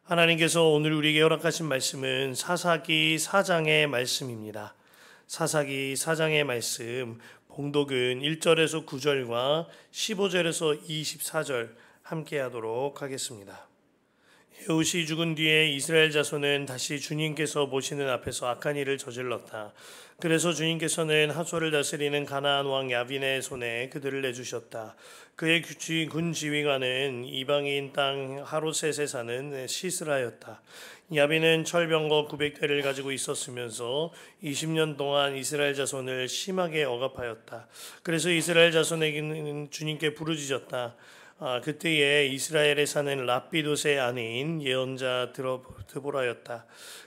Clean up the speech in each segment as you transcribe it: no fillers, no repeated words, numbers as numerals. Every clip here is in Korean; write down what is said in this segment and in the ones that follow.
하나님께서 오늘 우리에게 허락하신 말씀은 사사기 4장의 말씀입니다. 사사기 4장의 말씀, 봉독은 1절에서 9절과 15절에서 24절 함께 하도록 하겠습니다. 에훗이 죽은 뒤에 이스라엘 자손은 다시 주님께서 보시는 앞에서 악한 일을 저질렀다. 그래서 주님께서는 하솔을 다스리는 가나안 왕 야빈의 손에 그들을 내주셨다. 그의 군 지휘관은 이방인 땅 하로셋에 사는 시스라였다. 야빈은 철병거 900대를 가지고 있었으면서 20년 동안 이스라엘 자손을 심하게 억압하였다. 그래서 이스라엘 자손에게는 주님께 부르짖었다. 그때에 이스라엘에 사는 랍비돗의 아내인 예언자 드보라였다.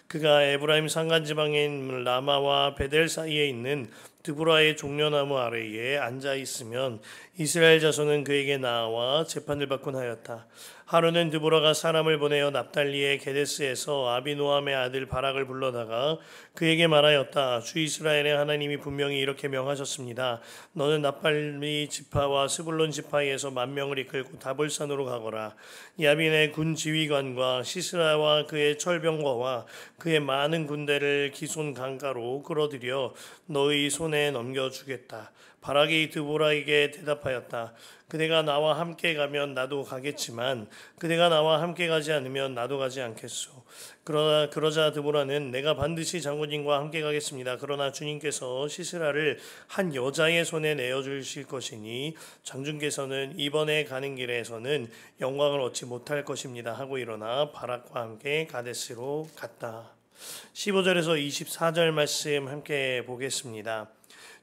그가 에브라임 산간지방인 라마와 베델 사이에 있는 드보라의 종려나무 아래에 앉아 있으면 이스라엘 자손은 그에게 나와 재판을 받곤 하였다. 하루는 드보라가 사람을 보내어 납달리의 게데스에서 아비노함의 아들 바락을 불러다가 그에게 말하였다. 주 이스라엘의 하나님이 분명히 이렇게 명하셨습니다. 너는 납달리 지파와 스불론 지파에서 10,000명을 이끌고 다볼산으로 가거라. 야빈의 군 지휘관과 시스라와 그의 철병거와 그의 많은 군대를 기손 강가로 끌어들여 너의 손에 넘겨주겠다. 바락이 드보라에게 대답하였다. 그대가 나와 함께 가면 나도 가겠지만 그대가 나와 함께 가지 않으면 나도 가지 않겠소. 그러자 드보라는 내가 반드시 장군님과 함께 가겠습니다. 그러나 주님께서 시스라를 한 여자의 손에 내어주실 것이니 장군께서는 이번에 가는 길에서는 영광을 얻지 못할 것입니다 하고 일어나 바락과 함께 가데스로 갔다. 15절에서 24절 말씀 함께 보겠습니다.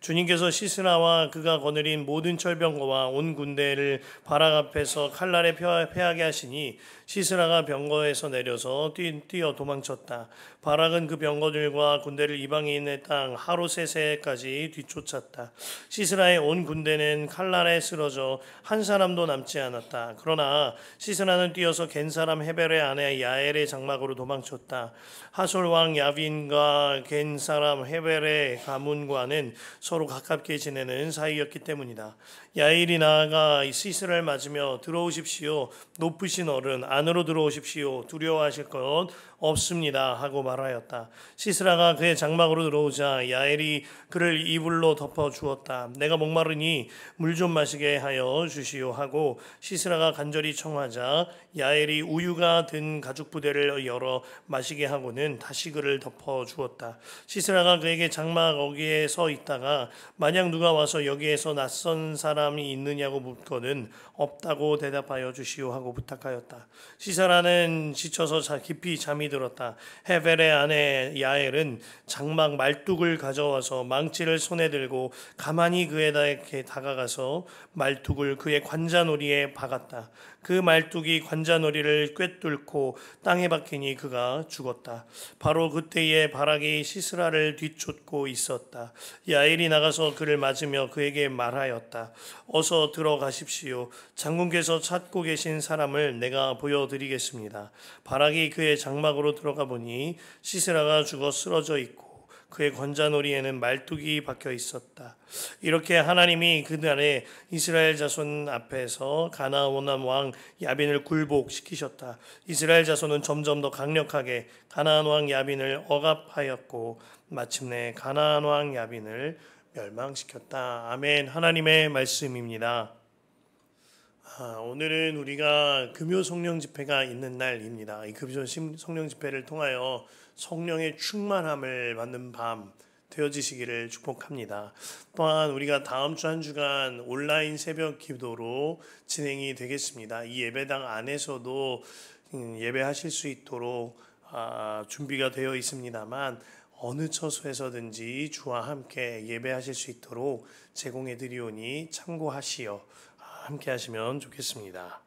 주님께서 시스라와 그가 거느린 모든 철병거와 온 군대를 바락 앞에서 칼날에 패하게 하시니 시스라가 병거에서 내려서 뛰어 도망쳤다. 바락은 그 병거들과 군대를 이방인의 땅 하로셋에까지 뒤쫓았다. 시스라의 온 군대는 칼날에 쓰러져 한 사람도 남지 않았다. 그러나 시스라는 뛰어서 겐 사람 헤벨의 아내 야엘의 장막으로 도망쳤다. 하솔 왕 야빈과 겐 사람 헤벨의 가문과는 서로 가깝게 지내는 사이였기 때문이다. 야엘이 나아가 시스라를 맞으며 들어오십시오. 높으신 어른 안으로 들어오십시오. 두려워하실 것 없습니다 하고 말하였다. 시스라가 그의 장막으로 들어오자 야엘이 그를 이불로 덮어 주었다. 내가 목마르니 물 좀 마시게 하여 주시오 하고 시스라가 간절히 청하자 야엘이 우유가 든 가죽 부대를 열어 마시게 하고는 다시 그를 덮어 주었다. 시스라가 그에게 장막 어귀에 서 있다가 만약 누가 와서 여기에서 낯선 사람이 있느냐고 묻거든 없다고 대답하여 주시오 하고 부탁하였다. 시스라는 지쳐서 깊이 잠이 들었다. 헤벨의 아내 야엘은 장막 말뚝을 가져와서 망치를 손에 들고 가만히 그에게 다가가서 말뚝을 그의 관자놀이에 박았다. 그 말뚝이 관자놀이를 꿰뚫고 땅에 박히니 그가 죽었다. 바로 그때에 바락이 시스라를 뒤쫓고 있었다. 야엘이 나가서 그를 맞으며 그에게 말하였다. 어서 들어가십시오. 장군께서 찾고 계신 사람을 내가 보여드리겠습니다. 바락이 그의 장막으로 들어가 보니 시스라가 죽어 쓰러져 있고 그의 관자놀이에는 말뚝이 박혀 있었다. 이렇게 하나님이 그날에 이스라엘 자손 앞에서 가나안 왕 야빈을 굴복시키셨다. 이스라엘 자손은 점점 더 강력하게 가나안 왕 야빈을 억압하였고 마침내 가나안 왕 야빈을 멸망시켰다. 아멘. 하나님의 말씀입니다. 오늘은 우리가 금요 성령 집회가 있는 날입니다. 이 금요 성령 집회를 통하여 성령의 충만함을 받는 밤 되어지시기를 축복합니다. 또한 우리가 다음 주 한 주간 온라인 새벽 기도로 진행이 되겠습니다. 이 예배당 안에서도 예배하실 수 있도록 준비가 되어 있습니다만 어느 처소에서든지 주와 함께 예배하실 수 있도록 제공해 드리오니 참고하시어 함께 하시면 좋겠습니다.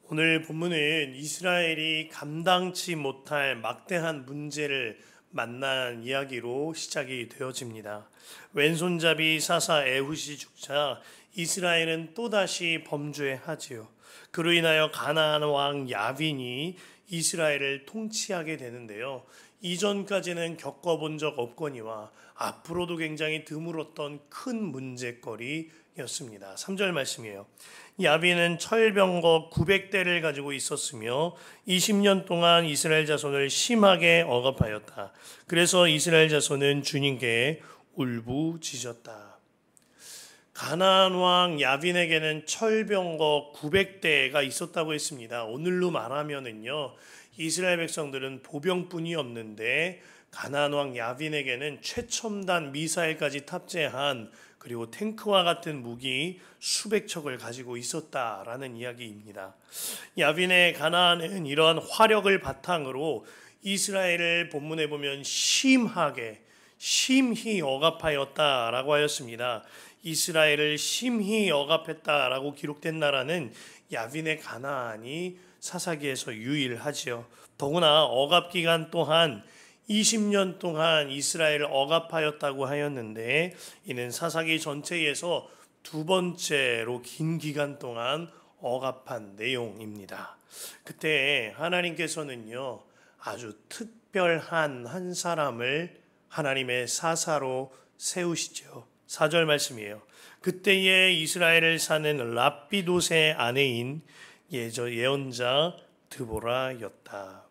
오늘 본문은 이스라엘이 감당치 못할 막대한 문제를 만난 이야기로 시작이 되어집니다. 왼손잡이 사사 에훗이 죽자 이스라엘은 또다시 범죄하지요. 그로 인하여 가나안 왕 야빈이 이스라엘을 통치하게 되는데요. 이전까지는 겪어본 적 없거니와 앞으로도 굉장히 드물었던 큰 문제거리 야빈이었습니다. 3절 말씀이에요. 야빈은 철병거 900대를 가지고 있었으며 20년 동안 이스라엘 자손을 심하게 억압하였다. 그래서 이스라엘 자손은 주님께 울부짖었다. 가나안 왕 야빈에게는 철병거 900대가 있었다고 했습니다. 오늘로 말하면은요, 이스라엘 백성들은 보병뿐이 없는데 가나안 왕 야빈에게는 최첨단 미사일까지 탑재한, 그리고 탱크와 같은 무기 수백 척을 가지고 있었다라는 이야기입니다. 야빈의 가나안은 이러한 화력을 바탕으로 이스라엘을 본문에 보면 심히 억압하였다라고 하였습니다. 이스라엘을 심히 억압했다라고 기록된 나라는 야빈의 가나안이 사사기에서 유일하지요. 더구나 억압 기간 또한 20년 동안 이스라엘을 억압하였다고 하였는데, 이는 사사기 전체에서 두 번째로 긴 기간 동안 억압한 내용입니다. 그때 하나님께서는요, 아주 특별한 한 사람을 하나님의 사사로 세우시죠. 4절 말씀이에요. 그때에 이스라엘을 사는 랍비돗의 아내인 예언자 드보라였다.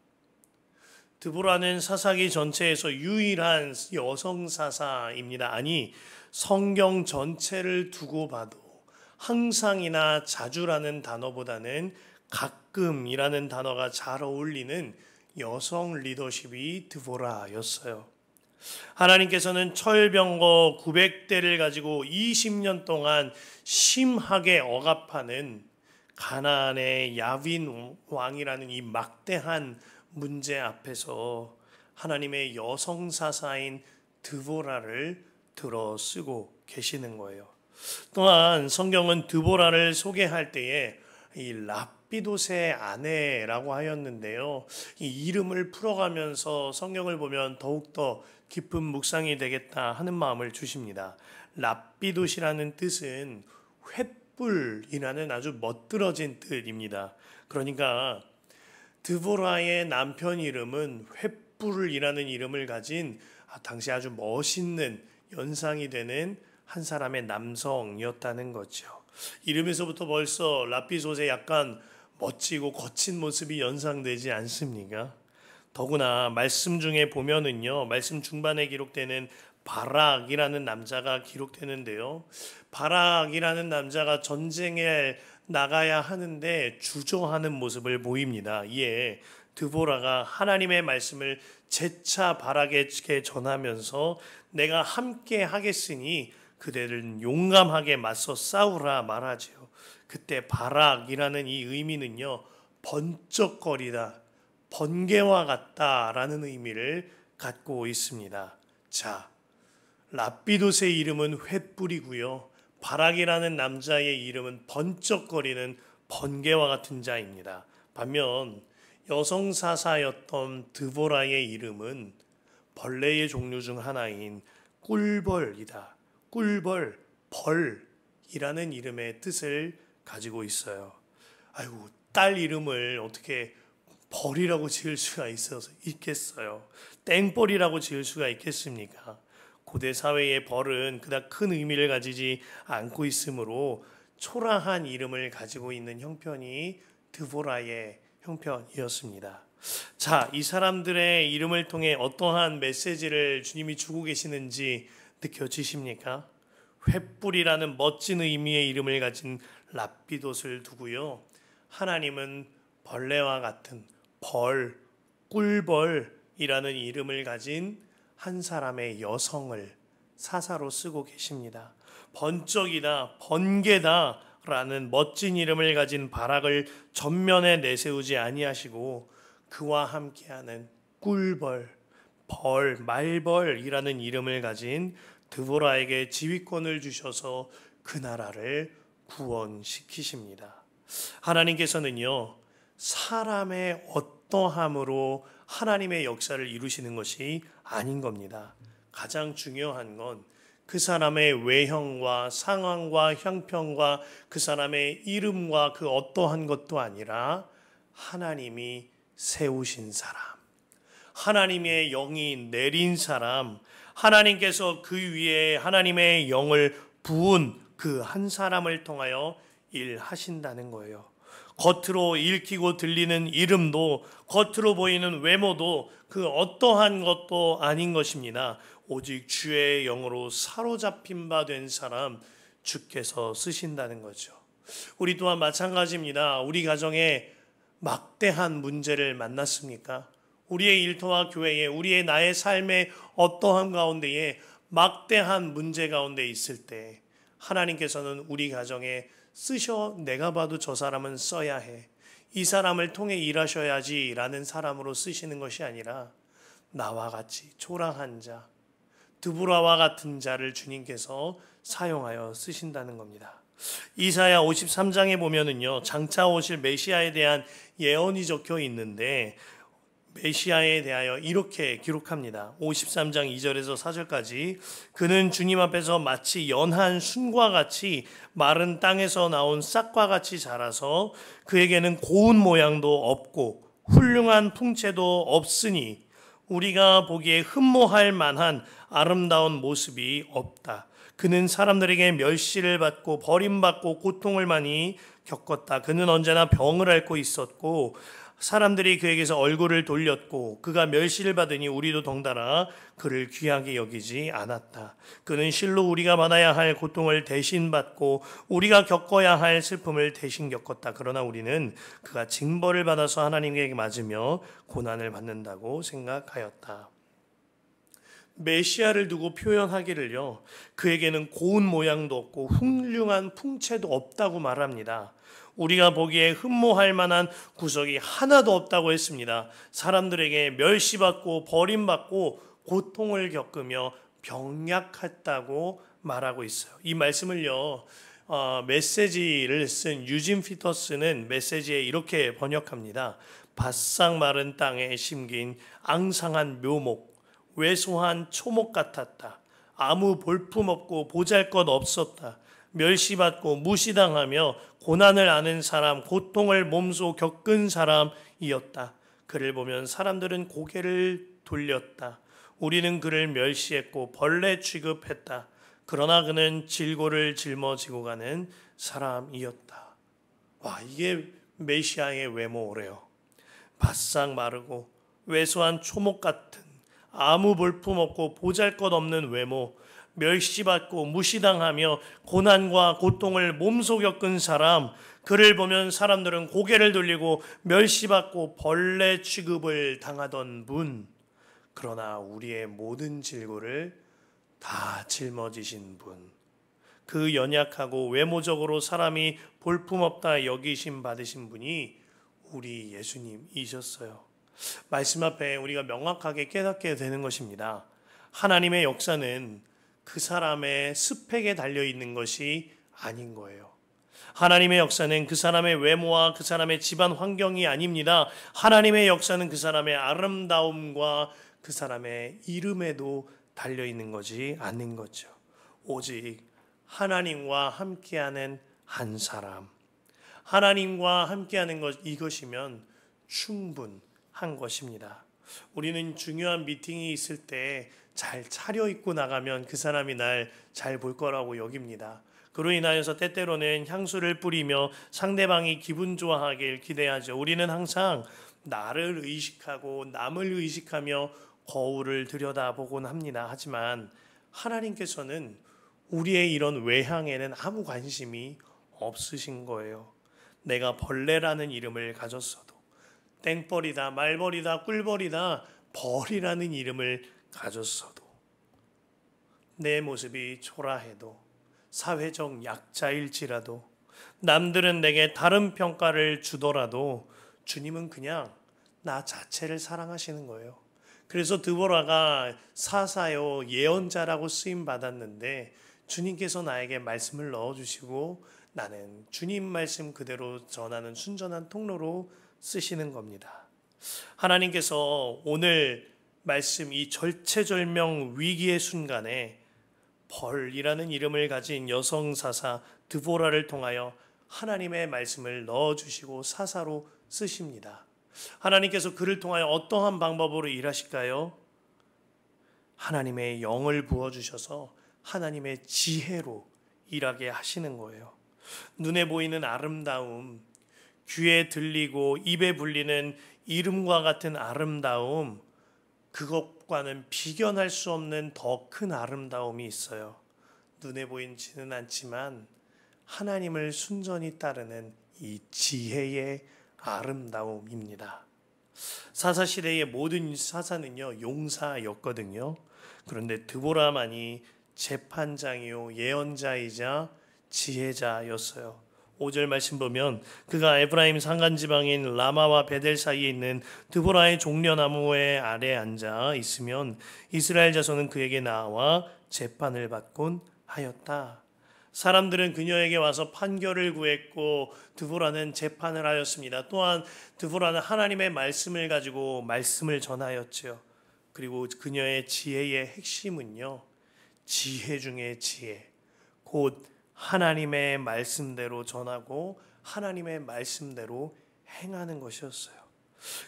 드보라는 사사기 전체에서 유일한 여성 사사입니다. 아니, 성경 전체를 두고 봐도 항상이나 자주라는 단어보다는 가끔이라는 단어가 잘 어울리는 여성 리더십이 드보라였어요. 하나님께서는 철병거 900대를 가지고 20년 동안 심하게 억압하는 가나안의 야빈 왕이라는 이 막대한 문제 앞에서 하나님의 여성 사사인 드보라를 들어 쓰고 계시는 거예요. 또한 성경은 드보라를 소개할 때에 이 랍비돗의 아내라고 하였는데요, 이 이름을 풀어가면서 성경을 보면 더욱더 깊은 묵상이 되겠다 하는 마음을 주십니다. 랍비돗이라는 뜻은 횃불이라는 아주 멋들어진 뜻입니다. 그러니까 드보라의 남편 이름은 횃불이라는 이름을 가진 당시 아주 멋있는 연상이 되는 한 사람의 남성이었다는 거죠. 이름에서부터 벌써 랍비돗의 약간 멋지고 거친 모습이 연상되지 않습니까? 더구나 말씀 중에 보면은요, 말씀 중반에 기록되는 바락이라는 남자가 기록되는데요, 바락이라는 남자가 전쟁에 나가야 하는데 주저하는 모습을 보입니다. 이에 드보라가 하나님의 말씀을 재차 바락에게 전하면서 내가 함께 하겠으니 그대는 용감하게 맞서 싸우라 말하지요. 그때 바락이라는 이 의미는요, 번쩍거리다, 번개와 같다라는 의미를 갖고 있습니다. 자, 랍비돗의 이름은 횃불이고요, 바락이라는 남자의 이름은 번쩍거리는 번개와 같은 자입니다. 반면 여성 사사였던 드보라의 이름은 벌레의 종류 중 하나인 꿀벌이다. 꿀벌, 벌이라는 이름의 뜻을 가지고 있어요. 아이고, 딸 이름을 어떻게 벌이라고 지을 수가 있겠어요? 땡벌이라고 지을 수가 있겠습니까? 고대 사회의 벌은 그닥 큰 의미를 가지지 않고 있으므로 초라한 이름을 가지고 있는 형편이 드보라의 형편이었습니다. 자, 이 사람들의 이름을 통해 어떠한 메시지를 주님이 주고 계시는지 느껴지십니까? 횃불이라는 멋진 의미의 이름을 가진 랍비돗을 두고요, 하나님은 벌레와 같은 꿀벌이라는 이름을 가진 한 사람의 여성을 사사로 쓰고 계십니다. 번쩍이다, 번개다 라는 멋진 이름을 가진 바락을 전면에 내세우지 아니하시고 그와 함께하는 꿀벌, 말벌이라는 이름을 가진 드보라에게 지휘권을 주셔서 그 나라를 구원시키십니다. 하나님께서는요, 사람의 어떠함으로 하나님의 역사를 이루시는 것이 아닌 겁니다. 가장 중요한 건 그 사람의 외형과 상황과 형편과 그 사람의 이름과 그 어떠한 것도 아니라 하나님이 세우신 사람, 하나님의 영이 내린 사람, 하나님께서 그 위에 하나님의 영을 부은 그 한 사람을 통하여 일하신다는 거예요. 겉으로 읽히고 들리는 이름도 겉으로 보이는 외모도 그 어떠한 것도 아닌 것입니다. 오직 주의 영으로 사로잡힌 바 된 사람 주께서 쓰신다는 거죠. 우리 또한 마찬가지입니다. 우리 가정에 막대한 문제를 만났습니까? 우리의 일터와 교회에 우리의 나의 삶의 어떠한 가운데에 막대한 문제 가운데 있을 때 하나님께서는 우리 가정에 쓰셔 내가 봐도 저 사람은 써야 해. 이 사람을 통해 일하셔야지 라는 사람으로 쓰시는 것이 아니라 나와 같이 초라한 자, 드보라와 같은 자를 주님께서 사용하여 쓰신다는 겁니다. 이사야 53장에 보면은요, 장차 오실 메시아에 대한 예언이 적혀 있는데 메시아에 대하여 이렇게 기록합니다. 53장 2절에서 4절까지 그는 주님 앞에서 마치 연한 순과 같이 마른 땅에서 나온 싹과 같이 자라서 그에게는 고운 모양도 없고 훌륭한 풍채도 없으니 우리가 보기에 흠모할 만한 아름다운 모습이 없다. 그는 사람들에게 멸시를 받고 버림받고 고통을 많이 겪었다. 그는 언제나 병을 앓고 있었고 사람들이 그에게서 얼굴을 돌렸고 그가 멸시를 받으니 우리도 덩달아 그를 귀하게 여기지 않았다. 그는 실로 우리가 받아야 할 고통을 대신 받고 우리가 겪어야 할 슬픔을 대신 겪었다. 그러나 우리는 그가 징벌을 받아서 하나님에게 맞으며 고난을 받는다고 생각하였다. 메시아를 두고 표현하기를요, 그에게는 고운 모양도 없고 훌륭한 풍채도 없다고 말합니다. 우리가 보기에 흠모할 만한 구석이 하나도 없다고 했습니다. 사람들에게 멸시받고 버림받고 고통을 겪으며 병약했다고 말하고 있어요. 이 말씀을요, 메시지를 쓴 유진 피터스는 메시지에 이렇게 번역합니다. 바싹 마른 땅에 심긴 앙상한 묘목, 왜소한 초목 같았다. 아무 볼품 없고 보잘것 없었다. 멸시받고 무시당하며 고난을 아는 사람, 고통을 몸소 겪은 사람이었다. 그를 보면 사람들은 고개를 돌렸다. 우리는 그를 멸시했고 벌레 취급했다. 그러나 그는 질고를 짊어지고 가는 사람이었다. 와, 이게 메시아의 외모래요. 바싹 마르고 왜소한 초목 같은 아무 볼품 없고 보잘것없는 외모, 멸시받고 무시당하며 고난과 고통을 몸소 겪은 사람, 그를 보면 사람들은 고개를 돌리고 멸시받고 벌레 취급을 당하던 분, 그러나 우리의 모든 질고를 다 짊어지신 분, 그 연약하고 외모적으로 사람이 볼품없다 여기심 받으신 분이 우리 예수님이셨어요. 말씀 앞에 우리가 명확하게 깨닫게 되는 것입니다. 하나님의 역사는 그 사람의 스펙에 달려있는 것이 아닌 거예요. 하나님의 역사는 그 사람의 외모와 그 사람의 집안 환경이 아닙니다. 하나님의 역사는 그 사람의 아름다움과 그 사람의 이름에도 달려있는 것이 아닌 거죠. 오직 하나님과 함께하는 한 사람, 하나님과 함께하는 것, 이것이면 충분한 것입니다. 우리는 중요한 미팅이 있을 때 잘 차려입고 나가면 그 사람이 날 잘 볼 거라고 여깁니다. 그로 인하여서 때때로는 향수를 뿌리며 상대방이 기분 좋아하길 기대하죠. 우리는 항상 나를 의식하고 남을 의식하며 거울을 들여다보곤 합니다. 하지만 하나님께서는 우리의 이런 외향에는 아무 관심이 없으신 거예요. 내가 벌레라는 이름을 가졌어도, 땡벌이다, 말벌이다, 꿀벌이다, 벌이라는 이름을 가졌어도, 내 모습이 초라해도, 사회적 약자일지라도, 남들은 내게 다른 평가를 주더라도 주님은 그냥 나 자체를 사랑하시는 거예요. 그래서 드보라가 사사요 예언자라고 쓰임 받았는데 주님께서 나에게 말씀을 넣어주시고 나는 주님 말씀 그대로 전하는 순전한 통로로 쓰시는 겁니다. 하나님께서 오늘 말씀 이 절체절명 위기의 순간에 벌이라는 이름을 가진 여성 사사 드보라를 통하여 하나님의 말씀을 넣어주시고 사사로 쓰십니다. 하나님께서 그를 통하여 어떠한 방법으로 일하실까요? 하나님의 영을 부어주셔서 하나님의 지혜로 일하게 하시는 거예요. 눈에 보이는 아름다움, 귀에 들리고 입에 불리는 이름과 같은 아름다움, 그것과는 비견할 수 없는 더 큰 아름다움이 있어요. 눈에 보이지는 않지만 하나님을 순전히 따르는 이 지혜의 아름다움입니다. 사사시대의 모든 사사는요 용사였거든요. 그런데 드보라만이 재판장이요 예언자이자 지혜자였어요. 5절 말씀 보면 그가 에브라임 산간지방인 라마와 베델 사이에 있는 드보라의 종려나무의 아래 앉아 있으면 이스라엘 자손은 그에게 나와 재판을 받곤 하였다. 사람들은 그녀에게 와서 판결을 구했고 드보라는 재판을 하였습니다. 또한 드보라는 하나님의 말씀을 가지고 말씀을 전하였죠. 그리고 그녀의 지혜의 핵심은요, 지혜 중에 지혜, 곧 하나님의 말씀대로 전하고 하나님의 말씀대로 행하는 것이었어요.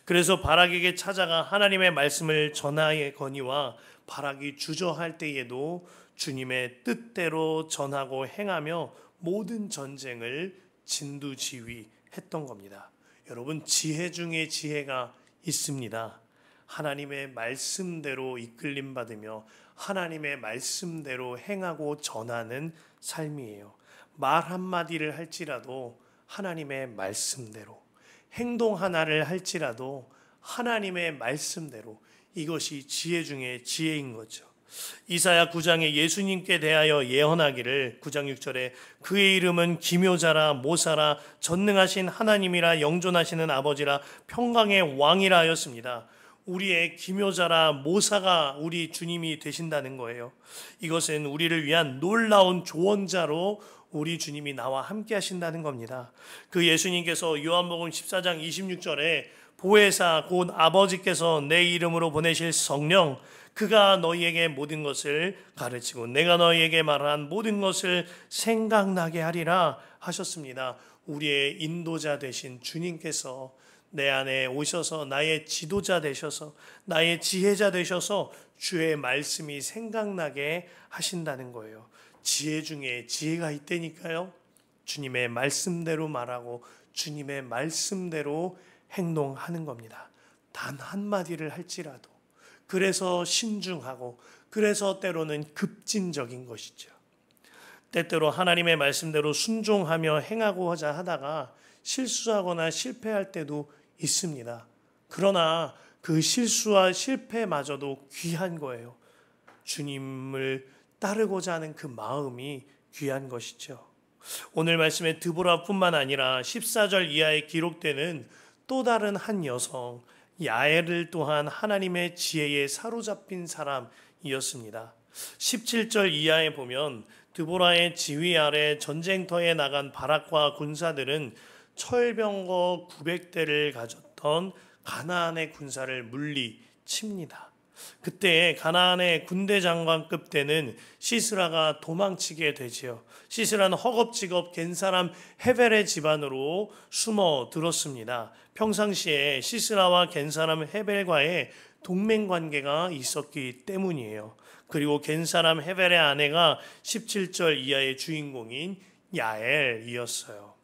그래서 바락에게 찾아가 하나님의 말씀을 전하거니와 바락이 주저할 때에도 주님의 뜻대로 전하고 행하며 모든 전쟁을 진두지휘했던 겁니다. 여러분, 지혜 중에 지혜가 있습니다. 하나님의 말씀대로 이끌림 받으며 하나님의 말씀대로 행하고 전하는 삶이에요. 말 한마디를 할지라도 하나님의 말씀대로, 행동 하나를 할지라도 하나님의 말씀대로, 이것이 지혜 중에 지혜인 거죠. 이사야 9장에 예수님께 대하여 예언하기를 9장 6절에 그의 이름은 기묘자라 모사라 전능하신 하나님이라 영존하시는 아버지라 평강의 왕이라 하였습니다. 우리의 기묘자라 모사가 우리 주님이 되신다는 거예요. 이것은 우리를 위한 놀라운 조언자로 우리 주님이 나와 함께 하신다는 겁니다. 그 예수님께서 요한복음 14장 26절에 보혜사 곧 아버지께서 내 이름으로 보내실 성령 그가 너희에게 모든 것을 가르치고 내가 너희에게 말한 모든 것을 생각나게 하리라 하셨습니다. 우리의 인도자 되신 주님께서 내 안에 오셔서 나의 지도자 되셔서 나의 지혜자 되셔서 주의 말씀이 생각나게 하신다는 거예요. 지혜 중에 지혜가 있다니까요. 주님의 말씀대로 말하고 주님의 말씀대로 행동하는 겁니다. 단 한마디를 할지라도. 그래서 신중하고 그래서 때로는 급진적인 것이죠. 때때로 하나님의 말씀대로 순종하며 행하고자 하다가 실수하거나 실패할 때도 있습니다. 그러나 그 실수와 실패마저도 귀한 거예요. 주님을 따르고자 하는 그 마음이 귀한 것이죠. 오늘 말씀에 드보라뿐만 아니라 14절 이하에 기록되는 또 다른 한 여성 야엘을 또한 하나님의 지혜에 사로잡힌 사람이었습니다. 17절 이하에 보면 드보라의 지휘 아래 전쟁터에 나간 바락과 군사들은 철병거 900대를 가졌던 가나안의 군사를 물리칩니다. 그때 가나안의 군대 장관급 때는 시스라가 도망치게 되지요. 시스라는 허겁지겁 겐 사람 헤벨의 집안으로 숨어 들었습니다. 평상시에 시스라와 겐 사람 헤벨과의 동맹 관계가 있었기 때문이에요. 그리고 겐 사람 헤벨의 아내가 17절 이하의 주인공인 야엘이었어요.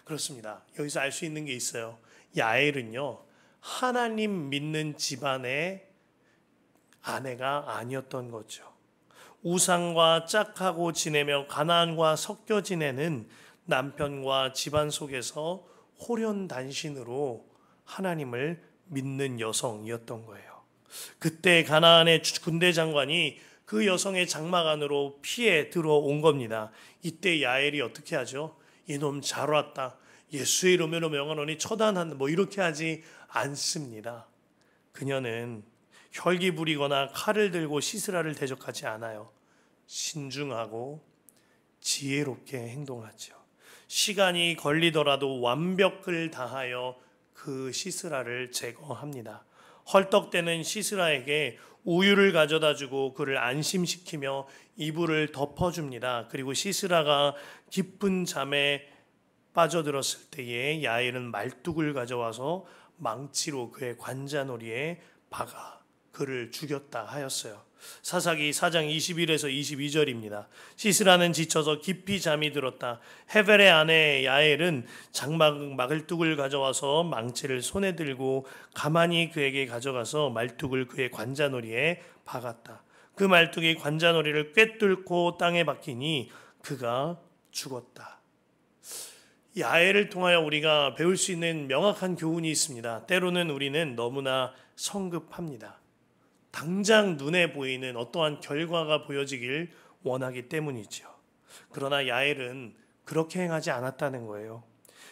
그렇습니다. 여기서 알 수 있는 게 있어요. 야엘은요, 하나님 믿는 집안의 아내가 아니었던 거죠. 우상과 짝하고 지내며 가나안과 섞여 지내는 남편과 집안 속에서 호련단신으로 하나님을 믿는 여성이었던 거예요. 그때 가나안의 군대 장관이 그 여성의 장막 안으로 피해 들어온 겁니다. 이때 야엘이 어떻게 하죠? 이놈 잘 왔다. 예수의 이름으로 명하노니 처단한다. 이렇게 하지 않습니다. 그녀는 혈기 부리거나 칼을 들고 시스라를 대적하지 않아요. 신중하고 지혜롭게 행동하죠. 시간이 걸리더라도 완벽을 다하여 그 시스라를 제거합니다. 헐떡대는 시스라에게 우유를 가져다 주고 그를 안심시키며 이불을 덮어줍니다. 그리고 시스라가 깊은 잠에 빠져들었을 때에 야엘은 말뚝을 가져와서 망치로 그의 관자놀이에 박아 그를 죽였다 하였어요. 사사기 4장 21에서 22절입니다. 시스라는 지쳐서 깊이 잠이 들었다. 헤벨의 아내 야엘은 장막 말뚝을 가져와서 망치를 손에 들고 가만히 그에게 가져가서 말뚝을 그의 관자놀이에 박았다. 그 말뚝이 관자놀이를 꿰뚫고 땅에 박히니 그가 죽었다. 야엘을 통하여 우리가 배울 수 있는 명확한 교훈이 있습니다. 때로는 우리는 너무나 성급합니다. 당장 눈에 보이는 어떠한 결과가 보여지길 원하기 때문이죠. 그러나 야엘은 그렇게 행하지 않았다는 거예요.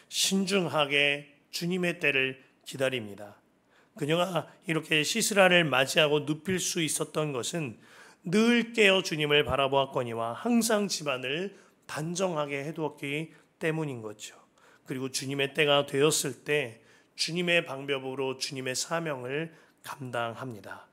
신중하게 주님의 때를 기다립니다. 그녀가 이렇게 시스라를 맞이하고 눕힐 수 있었던 것은 늘 깨어 주님을 바라보았거니와 항상 집안을 단정하게 해두었기 때문인 거죠. 그리고 주님의 때가 되었을 때 주님의 방법으로 주님의 사명을 감당합니다.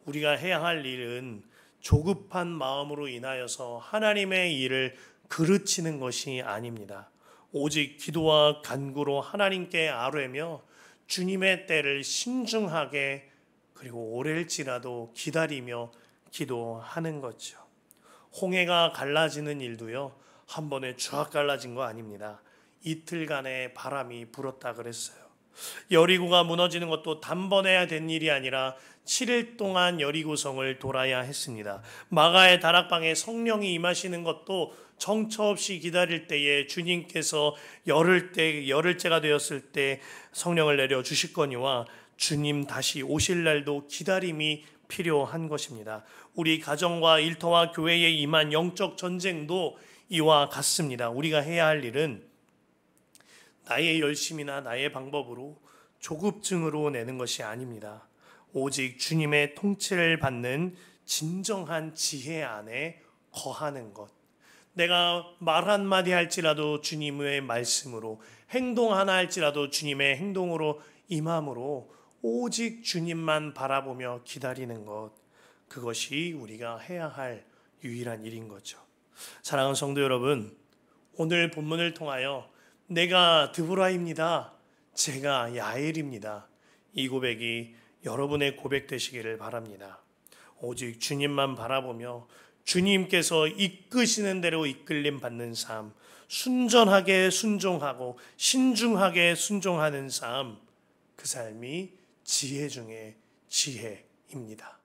우리가 해야 할 일은 조급한 마음으로 인하여서 하나님의 일을 그르치는 것이 아닙니다. 오직 기도와 간구로 하나님께 아뢰며 주님의 때를 신중하게 그리고 오래일지라도 기다리며 기도하는 거죠. 홍해가 갈라지는 일도요, 한 번에 쫙 갈라진 거 아닙니다. 이틀간의 바람이 불었다 그랬어요. 여리고가 무너지는 것도 단번에 된 일이 아니라 7일 동안 여리고성을 돌아야 했습니다. 마가의 다락방에 성령이 임하시는 것도 정처 없이 기다릴 때에 주님께서 열흘째가 되었을 때 성령을 내려 주실 거니와 주님 다시 오실 날도 기다림이 필요한 것입니다. 우리 가정과 일터와 교회에 임한 영적 전쟁도 이와 같습니다. 우리가 해야 할 일은 나의 열심이나 나의 방법으로 조급증으로 내는 것이 아닙니다. 오직 주님의 통치를 받는 진정한 지혜 안에 거하는 것. 내가 말 한마디 할지라도 주님의 말씀으로, 행동 하나 할지라도 주님의 행동으로 임함으로 오직 주님만 바라보며 기다리는 것. 그것이 우리가 해야 할 유일한 일인 거죠. 사랑하는 성도 여러분, 오늘 본문을 통하여 내가 드보라입니다. 제가 야엘입니다. 이 고백이 여러분의 고백 되시기를 바랍니다. 오직 주님만 바라보며 주님께서 이끄시는 대로 이끌림 받는 삶, 순전하게 순종하고 신중하게 순종하는 삶, 그 삶이 지혜 중에 지혜입니다.